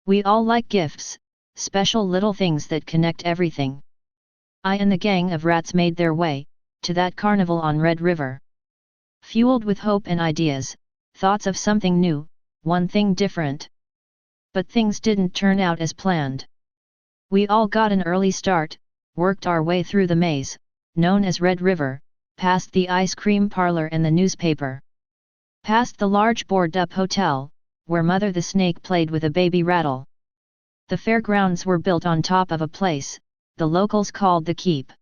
We all like gifts, special little things that connect everything. I and the gang of rats made their way to that carnival on Red River. Fueled with hope and ideas, thoughts of something new, one thing different. But things didn't turn out as planned. We all got an early start, worked our way through the maze, known as Red River, past the ice cream parlor and the newspaper. Past the large boarded-up hotel, where Mother the Snake played with a baby rattle. The fairgrounds were built on top of a place the locals called the Keep.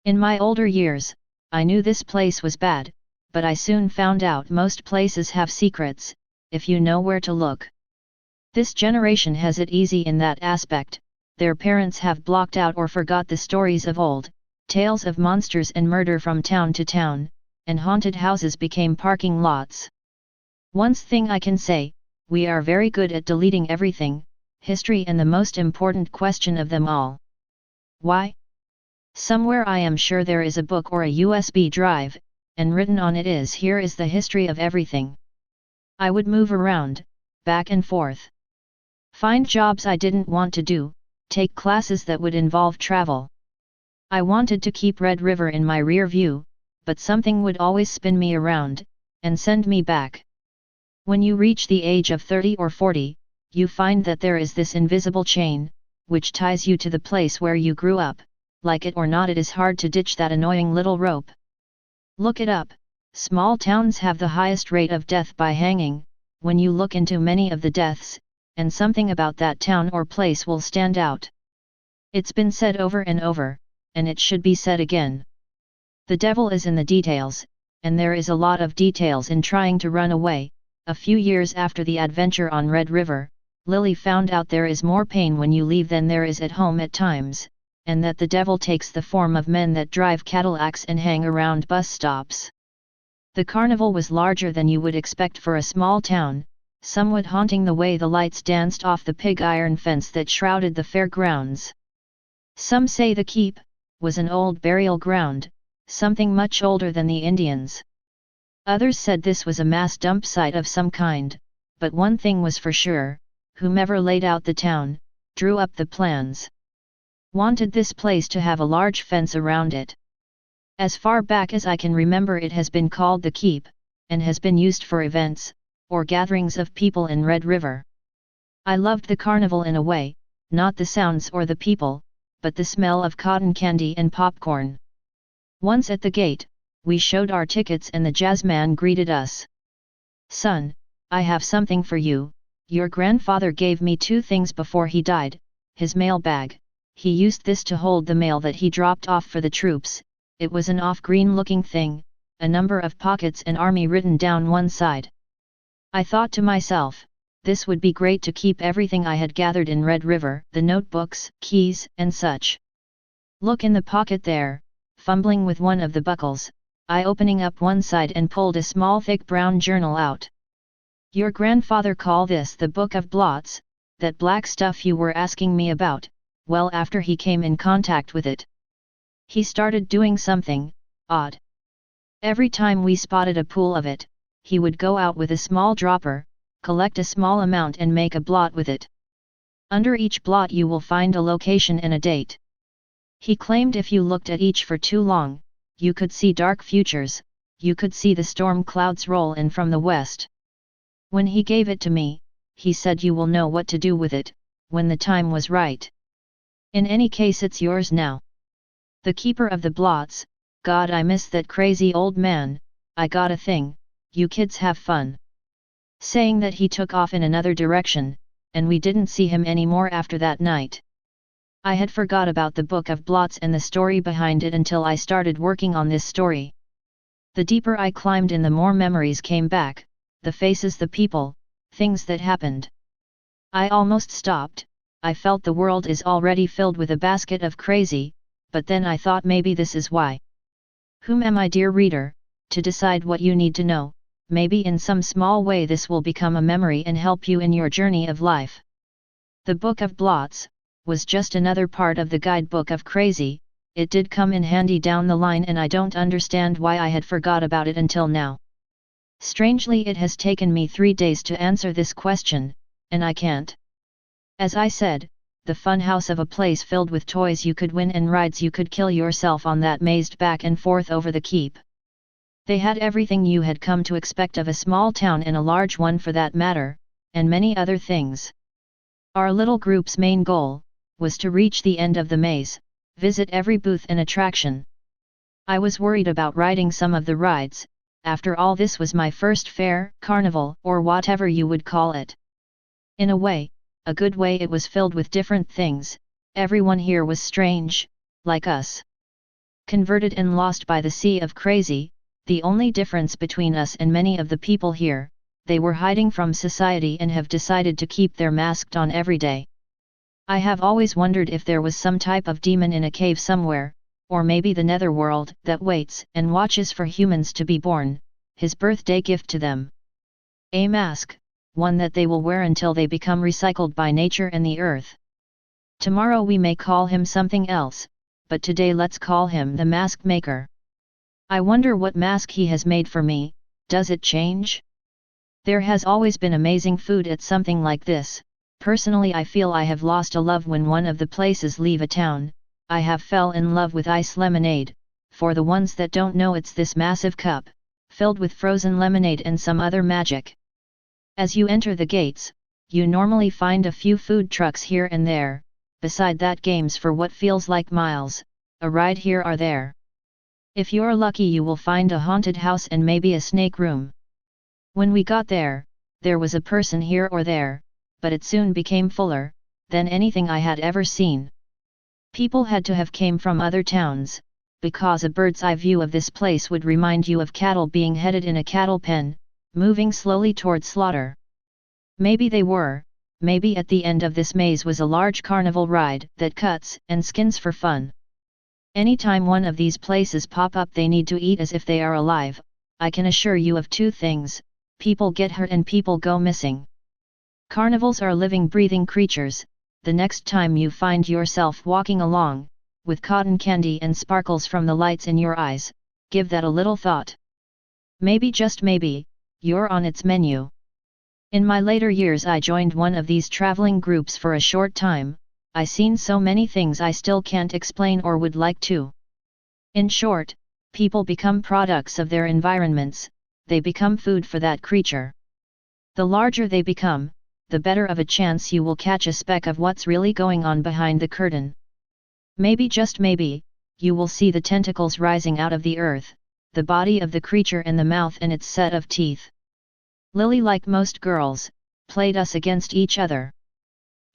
In my older years, I knew this place was bad, but I soon found out most places have secrets, if you know where to look. This generation has it easy in that aspect. Their parents have blocked out or forgot the stories of old, tales of monsters and murder from town to town, and haunted houses became parking lots. One thing I can say, we are very good at deleting everything, history and the most important question of them all. Why? Somewhere I am sure there is a book or a USB drive, and written on it is "Here is the history of everything." I would move around, back and forth. Find jobs I didn't want to do, take classes that would involve travel. I wanted to keep Red River in my rear view, but something would always spin me around, and send me back. When you reach the age of 30 or 40, you find that there is this invisible chain, which ties you to the place where you grew up. Like it or not, it is hard to ditch that annoying little rope. Look it up. Small towns have the highest rate of death by hanging. When you look into many of the deaths, and something about that town or place will stand out. It's been said over and over, and it should be said again. The devil is in the details, and there is a lot of details in trying to run away. A few years after the adventure on Red River, Lily found out there is more pain when you leave than there is at home at times, and that the devil takes the form of men that drive Cadillacs and hang around bus stops. The carnival was larger than you would expect for a small town, somewhat haunting the way the lights danced off the pig iron fence that shrouded the fairgrounds. Some say the Keep was an old burial ground, something much older than the Indians. Others said this was a mass dump site of some kind, but one thing was for sure, whomever laid out the town, drew up the plans, wanted this place to have a large fence around it. As far back as I can remember, it has been called the Keep, and has been used for events, or gatherings of people in Red River. I loved the carnival in a way, not the sounds or the people, but the smell of cotton candy and popcorn. Once at the gate, we showed our tickets and the jazzman greeted us. "Son, I have something for you. Your grandfather gave me 2 things before he died, his mail bag. He used this to hold the mail that he dropped off for the troops. It was an off-green looking thing, a number of pockets and army written down one side." I thought to myself, this would be great to keep everything I had gathered in Red River, the notebooks, keys, and such. Look in the pocket there, fumbling with one of the buckles, I opening up one side and pulled a small thick brown journal out. "Your grandfather called this the Book of Blots, that black stuff you were asking me about, well after he came in contact with it. He started doing something odd. Every time we spotted a pool of it, he would go out with a small dropper, collect a small amount and make a blot with it. Under each blot you will find a location and a date. He claimed if you looked at each for too long, you could see dark futures, you could see the storm clouds roll in from the west. When he gave it to me, he said you will know what to do with it, when the time was right. In any case it's yours now. The keeper of the blots, God I miss that crazy old man, I got a thing, you kids have fun." Saying that he took off in another direction, and we didn't see him anymore after that night. I had forgot about the Book of Blots and the story behind it until I started working on this story. The deeper I climbed in, the more memories came back, the faces, the people, things that happened. I almost stopped. I felt the world is already filled with a basket of crazy, but then I thought maybe this is why. Whom am I, dear reader, to decide what you need to know. Maybe in some small way this will become a memory and help you in your journey of life. The Book of Blots was just another part of the guidebook of crazy. It did come in handy down the line, and I don't understand why I had forgot about it until now. Strangely, it has taken me 3 days to answer this question, and I can't. As I said, the fun house of a place filled with toys you could win and rides you could kill yourself on that mazed back and forth over the keep. They had everything you had come to expect of a small town, and a large one for that matter, and many other things. Our little group's main goal was to reach the end of the maze, visit every booth and attraction. I was worried about riding some of the rides. After all, this was my first fair, carnival, or whatever you would call it. In a way, a good way, it was filled with different things. Everyone here was strange, like us. Converted and lost by the sea of crazy. The only difference between us and many of the people here, they were hiding from society and have decided to keep their masked on every day. I have always wondered if there was some type of demon in a cave somewhere, or maybe the netherworld that waits and watches for humans to be born, his birthday gift to them. A mask, one that they will wear until they become recycled by nature and the earth. Tomorrow we may call him something else, but today let's call him the Mask Maker. I wonder what mask he has made for me. Does it change? There has always been amazing food at something like this. Personally, I feel I have lost a love when one of the places leave a town. I have fell in love with ice lemonade. For the ones that don't know, it's this massive cup, filled with frozen lemonade and some other magic. As you enter the gates, you normally find a few food trucks here and there. Beside that, games for what feels like miles, a ride here or there. If you're lucky, you will find a haunted house and maybe a snake room. When we got there was a person here or there, but it soon became fuller than anything I had ever seen. People had to have came from other towns, because a bird's eye view of this place would remind you of cattle being headed in a cattle pen, moving slowly toward slaughter. Maybe they were, maybe at the end of this maze was a large carnival ride that cuts and skins for fun. Anytime one of these places pop up, they need to eat as if they are alive. I can assure you of 2 things, people get hurt and people go missing. Carnivals are living, breathing creatures. The next time you find yourself walking along, with cotton candy and sparkles from the lights in your eyes, give that a little thought. Maybe, just maybe, you're on its menu. In my later years I joined one of these traveling groups for a short time. I seen so many things I still can't explain or would like to. In short, people become products of their environments, they become food for that creature. The larger they become, the better of a chance you will catch a speck of what's really going on behind the curtain. Maybe, just maybe, you will see the tentacles rising out of the earth, the body of the creature and the mouth and its set of teeth. Lily, like most girls, played us against each other.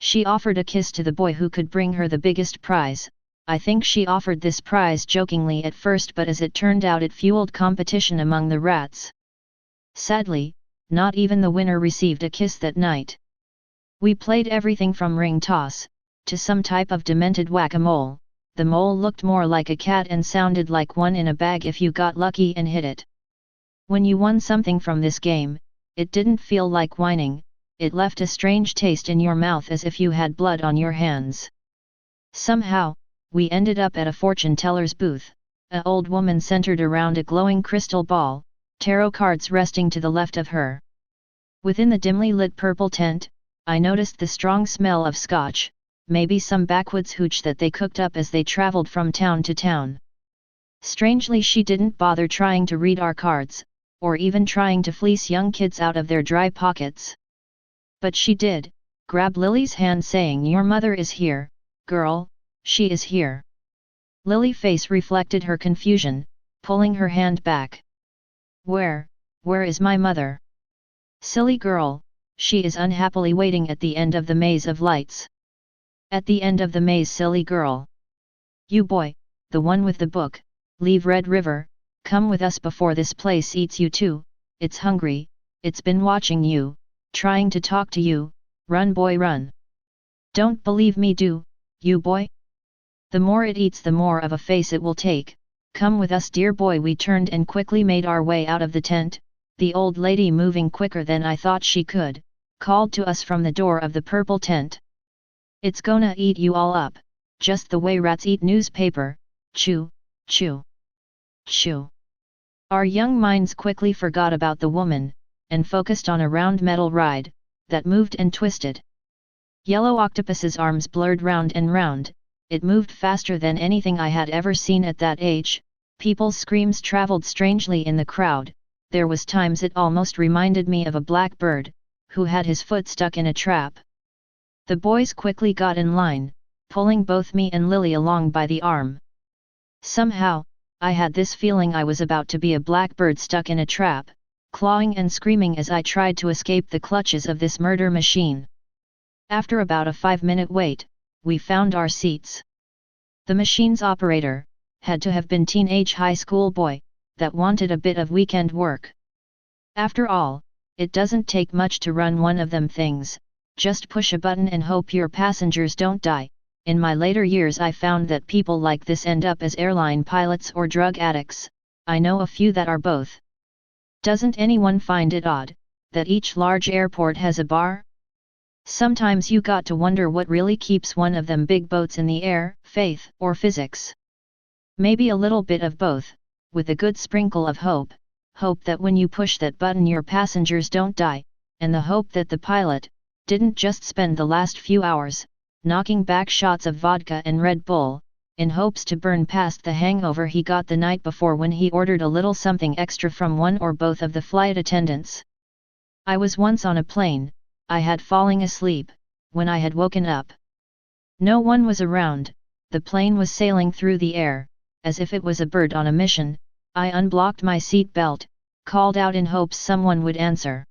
She offered a kiss to the boy who could bring her the biggest prize. I think she offered this prize jokingly at first, but as it turned out it fueled competition among the rats. Sadly, not even the winner received a kiss that night. We played everything from ring toss, to some type of demented whack-a-mole. The mole looked more like a cat and sounded like one in a bag if you got lucky and hit it. When you won something from this game, it didn't feel like whining. It left a strange taste in your mouth as if you had blood on your hands. Somehow, we ended up at a fortune teller's booth, an old woman centered around a glowing crystal ball, tarot cards resting to the left of her. Within the dimly lit purple tent, I noticed the strong smell of scotch, maybe some backwoods hooch that they cooked up as they traveled from town to town. Strangely, she didn't bother trying to read our cards, or even trying to fleece young kids out of their dry pockets. But she did, grab Lily's hand saying, "Your mother is here, girl, she is here." Lily's face reflected her confusion, pulling her hand back. Where is my mother?" "Silly girl, she is unhappily waiting at the end of the maze of lights." "At the end of the maze, silly girl. You boy, the one with the book, leave Red River, come with us before this place eats you too. It's hungry, it's been watching you, trying to talk to you, run boy run. Don't believe me, do you boy? The more it eats, the more of a face it will take, "Come with us, dear boy." We turned and quickly made our way out of the tent. The old lady, moving quicker than I thought she could, called to us from the door of the purple tent. "It's gonna eat you all up, just the way rats eat newspaper, chew, chew, chew." Our young minds quickly forgot about the woman, and focused on a round metal ride, that moved and twisted. Yellow octopus's arms blurred round and round. It moved faster than anything I had ever seen at that age. People's screams traveled strangely in the crowd. There was times it almost reminded me of a blackbird, who had his foot stuck in a trap. The boys quickly got in line, pulling both me and Lily along by the arm. Somehow, I had this feeling I was about to be a blackbird stuck in a trap, clawing and screaming as I tried to escape the clutches of this murder machine. After about a 5-minute wait, we found our seats. The machine's operator had to have been teenage high school boy that wanted a bit of weekend work. After all, it doesn't take much to run one of them things, just push a button and hope your passengers don't die. In my later years I found that people like this end up as airline pilots or drug addicts. I know a few that are both. Doesn't anyone find it odd that each large airport has a bar? Sometimes you got to wonder what really keeps one of them big boats in the air, faith or physics. Maybe a little bit of both, with a good sprinkle of hope. Hope that when you push that button your passengers don't die, and the hope that the pilot didn't just spend the last few hours knocking back shots of vodka and Red Bull, in hopes to burn past the hangover he got the night before when he ordered a little something extra from one or both of the flight attendants. I was once on a plane. I had fallen asleep when I had woken up. No one was around. The plane was sailing through the air, as if it was a bird on a mission. I unblocked my seat belt, called out in hopes someone would answer.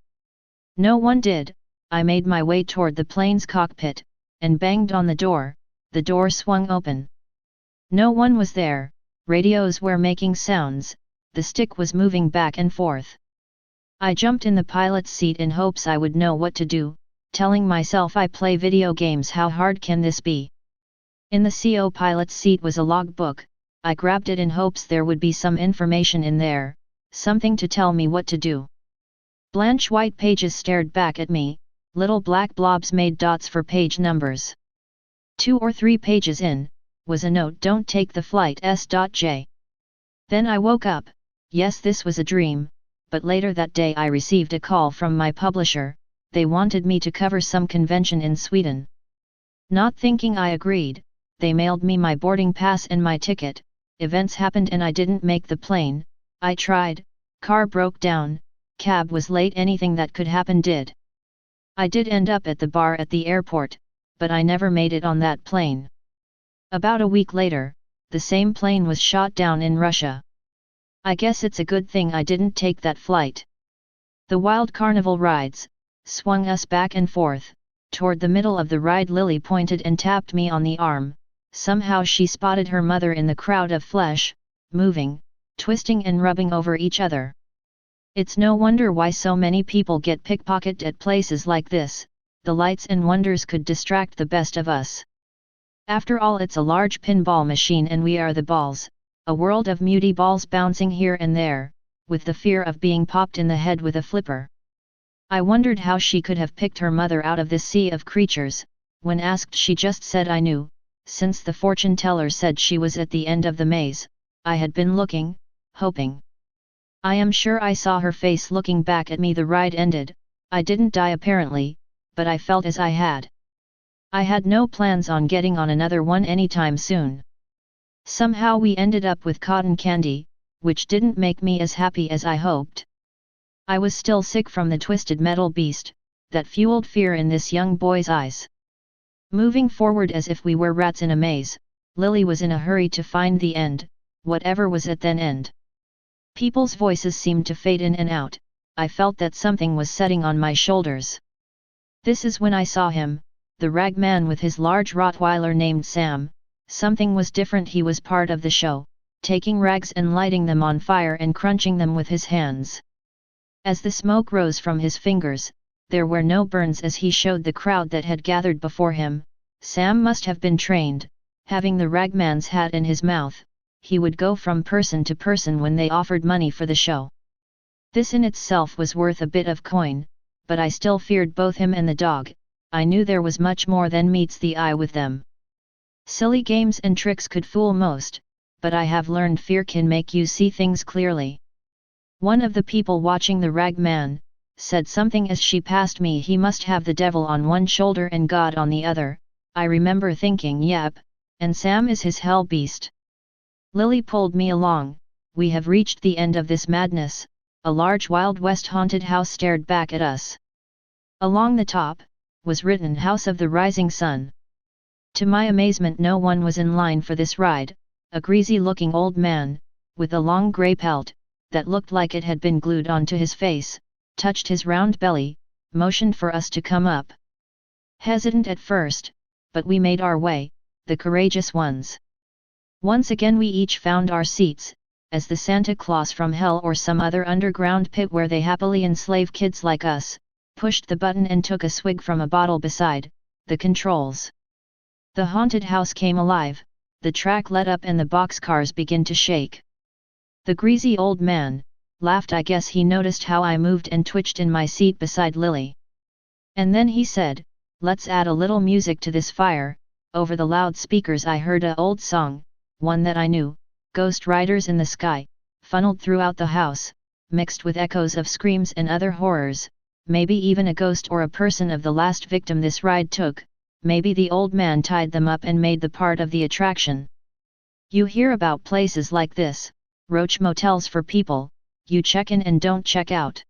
No one did. I made my way toward the plane's cockpit, and banged on the door. The door swung open. No one was there. Radios were making sounds. The stick was moving back and forth. I jumped in the pilot's seat in hopes I would know what to do, telling myself I play video games, how hard can this be? In the CO pilot's seat was a logbook. I grabbed it in hopes there would be some information in there, something to tell me what to do. Blanche white pages stared back at me, little black blobs made dots for page numbers. 2 or 3 pages in, was a note: "Don't take the flight S.J." Then I woke up. Yes, this was a dream. But later that day I received a call from my publisher. They wanted me to cover some convention in Sweden. Not thinking I agreed, they mailed me my boarding pass and my ticket. Events happened and I didn't make the plane. I tried, car broke down, cab was late, anything that could happen did. I did end up at the bar at the airport, but I never made it on that plane. About a week later, the same plane was shot down in Russia. I guess it's a good thing I didn't take that flight. The wild carnival rides swung us back and forth. Toward the middle of the ride Lily pointed and tapped me on the arm. Somehow she spotted her mother in the crowd of flesh, moving, twisting and rubbing over each other. It's no wonder why so many people get pickpocketed at places like this. The lights and wonders could distract the best of us. After all, it's a large pinball machine and we are the balls. A world of muty balls bouncing here and there, with the fear of being popped in the head with a flipper. I wondered how she could have picked her mother out of this sea of creatures. When asked, she just said I knew, since the fortune teller said she was at the end of the maze. I had been looking, hoping. I am sure I saw her face looking back at me. The ride ended. I didn't die apparently, but I felt as I had. I had no plans on getting on another one anytime soon. Somehow we ended up with cotton candy, which didn't make me as happy as I hoped. I was still sick from the twisted metal beast, that fueled fear in this young boy's eyes. Moving forward as if we were rats in a maze, Lily was in a hurry to find the end, whatever was at that end. People's voices seemed to fade in and out. I felt that something was setting on my shoulders. This is when I saw him, the Ragman with his large Rottweiler named Sam. Something was different. He was part of the show, taking rags and lighting them on fire and crunching them with his hands. As the smoke rose from his fingers, there were no burns as he showed the crowd that had gathered before him. Sam must have been trained, having the Ragman's hat in his mouth, he would go from person to person when they offered money for the show. This in itself was worth a bit of coin, but I still feared both him and the dog. I knew there was much more than meets the eye with them. Silly games and tricks could fool most, but I have learned fear can make you see things clearly. One of the people watching the Ragman said something as she passed me. He must have the devil on one shoulder and God on the other. I remember thinking, yep, and Sam is his hell beast. Lily pulled me along. We have reached the end of this madness. A large Wild West haunted house stared back at us. Along the top was written House of the Rising Sun. To my amazement, no one was in line for this ride. A greasy-looking old man, with a long grey pelt, that looked like it had been glued onto his face, touched his round belly, motioned for us to come up. Hesitant at first, but we made our way, the courageous ones. Once again we each found our seats, as the Santa Claus from hell or some other underground pit where they happily enslave kids like us, pushed the button and took a swig from a bottle beside the controls. The haunted house came alive, the track let up and the boxcars began to shake. The greasy old man laughed. I guess he noticed how I moved and twitched in my seat beside Lily. And then he said, "Let's add a little music to this fire." Over the loudspeakers I heard a old song, one that I knew, Ghost Riders in the Sky, funneled throughout the house, mixed with echoes of screams and other horrors, maybe even a ghost or a person of the last victim this ride took. Maybe the old man tied them up and made the part of the attraction. You hear about places like this, roach motels for people, you check in and don't check out.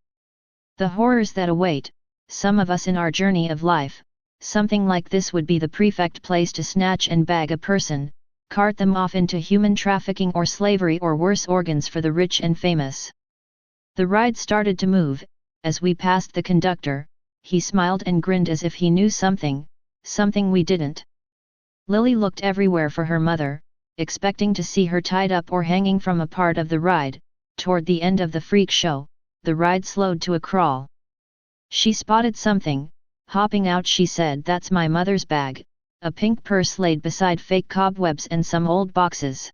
The horrors that await some of us in our journey of life. Something like this would be the perfect place to snatch and bag a person, cart them off into human trafficking or slavery or worse, organs for the rich and famous. The ride started to move. As we passed the conductor, he smiled and grinned as if he knew something we didn't. Lily looked everywhere for her mother, expecting to see her tied up or hanging from a part of the ride. Toward the end of the freak show, the ride slowed to a crawl. She spotted something, hopping out. She said, "That's my mother's bag," a pink purse laid beside fake cobwebs and some old boxes.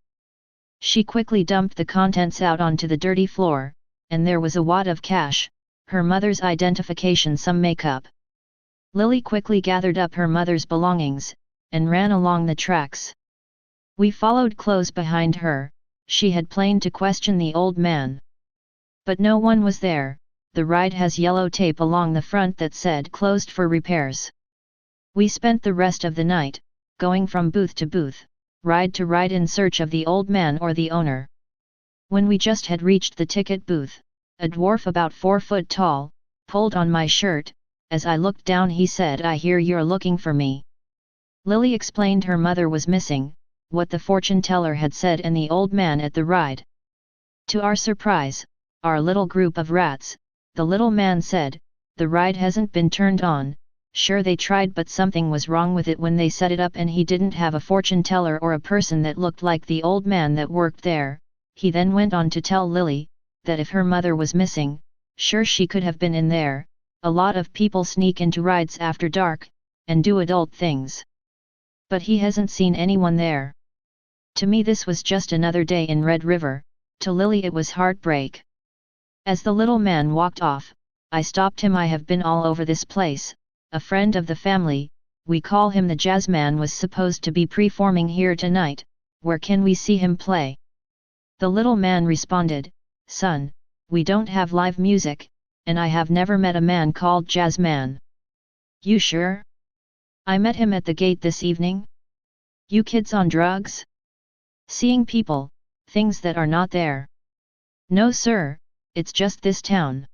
She quickly dumped the contents out onto the dirty floor, and there was a wad of cash, her mother's identification, some makeup. Lily quickly gathered up her mother's belongings, and ran along the tracks. We followed close behind her. She had planned to question the old man. But no one was there. The ride has yellow tape along the front that said closed for repairs. We spent the rest of the night, going from booth to booth, ride to ride in search of the old man or the owner. When we just had reached the ticket booth, a dwarf about 4 foot tall pulled on my shirt. As I looked down, he said, "I hear you're looking for me." Lily explained her mother was missing, what the fortune teller had said, and the old man at the ride. To our surprise, our little group of rats, the little man said, "The ride hasn't been turned on." Sure, they tried, but something was wrong with it when they set it up, and he didn't have a fortune teller or a person that looked like the old man that worked there. He then went on to tell Lily that if her mother was missing, sure, she could have been in there. A lot of people sneak into rides after dark, and do adult things. But he hasn't seen anyone there. To me this was just another day in Red River, to Lily it was heartbreak. As the little man walked off, I stopped him. "I have been all over this place. A friend of the family, we call him the Jazzman, was supposed to be performing here tonight. Where can we see him play?" The little man responded, "Son, we don't have live music, and I have never met a man called Jazzman." "You sure? I met him at the gate this evening." "You kids on drugs? Seeing people, things that are not there?" "No sir, it's just this town."